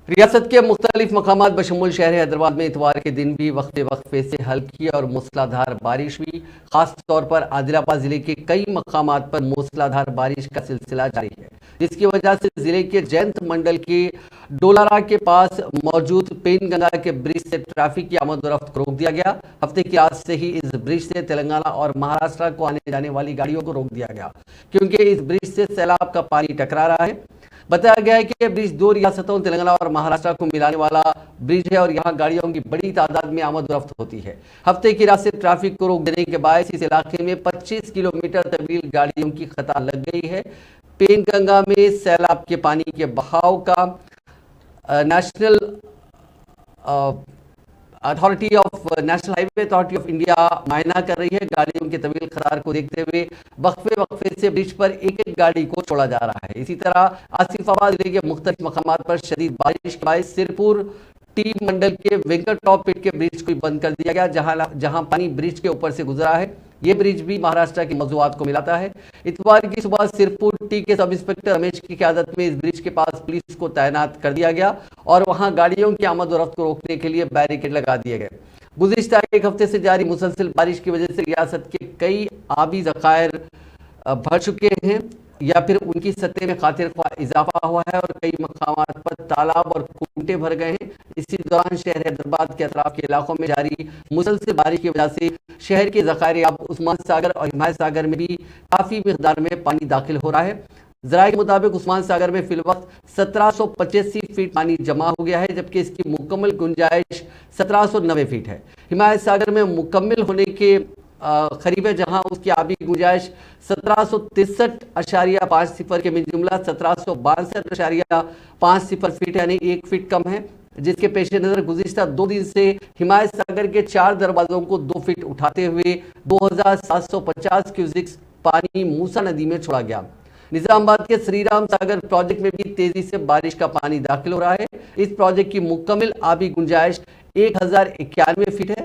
ریاست کے مختلف مقامات بشمول شہر حیدرآباد میں اتوار کے دن بھی وقفے وقفے سے ہلکی اور موسلادھار بارش ہوئی۔ خاص طور پر عادل آباد ضلع کے کئی مقامات پر موسلادھار بارش کا سلسلہ جاری ہے، جس کی وجہ سے ضلع کے جینت منڈل کے ڈولارا کے پاس موجود پین گنگا کے برج سے ٹریفک کی آمد و رفت کو روک دیا گیا۔ ہفتے کی رات سے ہی اس برج سے تلنگانہ اور مہاراشٹر کو آنے جانے والی گاڑیوں کو روک دیا گیا، کیونکہ اس برج سے سیلاب کا پانی ٹکرا رہا ہے۔ بتایا گیا ہے کہ یہ برج دو ریاستوں تلنگانہ اور مہاراشٹر کو ملانے والا برج ہے اور یہاں گاڑیوں کی بڑی تعداد میں آمد و رفت ہوتی ہے۔ ہفتے کی رات سے ٹریفک کو روک دینے کے باعث اس علاقے میں 25 کلومیٹر طویل گاڑیوں کی قطار لگ گئی ہے۔ پین گنگا میں سیلاب کے پانی کے بہاؤ کا national high way authority of India معائنہ کر رہی ہے۔ گاڑیوں کی طویل قطار کو دیکھتے ہوئے وقفے وقفے سے برج پر ایک ایک گاڑی کو چھوڑا جا رہا ہے۔ اسی طرح آصف آباد ضلع کے مختلف مقامات پر شدید بارش کے باعث سرپور ٹی منڈل کے وینکٹ ٹاپ پٹ کے برج کو بند کر دیا گیا، جہاں پانی برج کے اوپر سے گزرا ہے۔ یہ برج بھی مہاراشٹر کی موضوعات کو ملاتا ہے۔ اتوار کی صبح سرپور ٹی کے سب انسپکٹر رمیش کی قیادت میں اس برج کے پاس پولیس کو تعینات کر دیا گیا اور وہاں گاڑیوں کی آمد و رفت کو روکنے کے لیے بیریکیڈ لگا دیے گئے۔ گزشتہ ایک ہفتے سے جاری مسلسل بارش کی وجہ سے ریاست کے کئی آبی ذخائر بھر چکے ہیں یا پھر ان کی سطح میں خاطر خواہ اضافہ ہوا ہے اور کئی مقامات پر تالاب اور کنٹے بھر گئے ہیں۔ اسی دوران شہر حیدرآباد کے اطراف کے علاقوں میں جاری مسلسل بارش کی وجہ سے شہر کے ذخائر اب عثمان ساگر اور حمایت ساگر میں بھی کافی مقدار میں پانی داخل ہو رہا ہے۔ ذرائع کے مطابق عثمان ساگر میں فی الوقت 1785 فٹ پانی جمع ہو گیا ہے، جبکہ اس کی مکمل گنجائش 1790 فٹ ہے۔ حمایت ساگر میں مکمل ہونے کے قریب ہے، جہاں اس کی آبی گنجائش 1763.50 کے من جملہ 1762.50 فٹ یعنی 1 فٹ کم ہے، جس کے پیش نظر گزشتہ 2 دن سے حمایت ساگر کے 4 دروازوں کو 2 فٹ اٹھاتے ہوئے 2750 کیوسیک پانی موسیٰ ندی میں چھوڑا گیا۔ نظام آباد کے سری رام ساگر پروجیکٹ میں بھی تیزی سے بارش کا پانی داخل ہو رہا ہے۔ اس پروجیکٹ کی مکمل آبی گنجائش 1091 فٹ ہے۔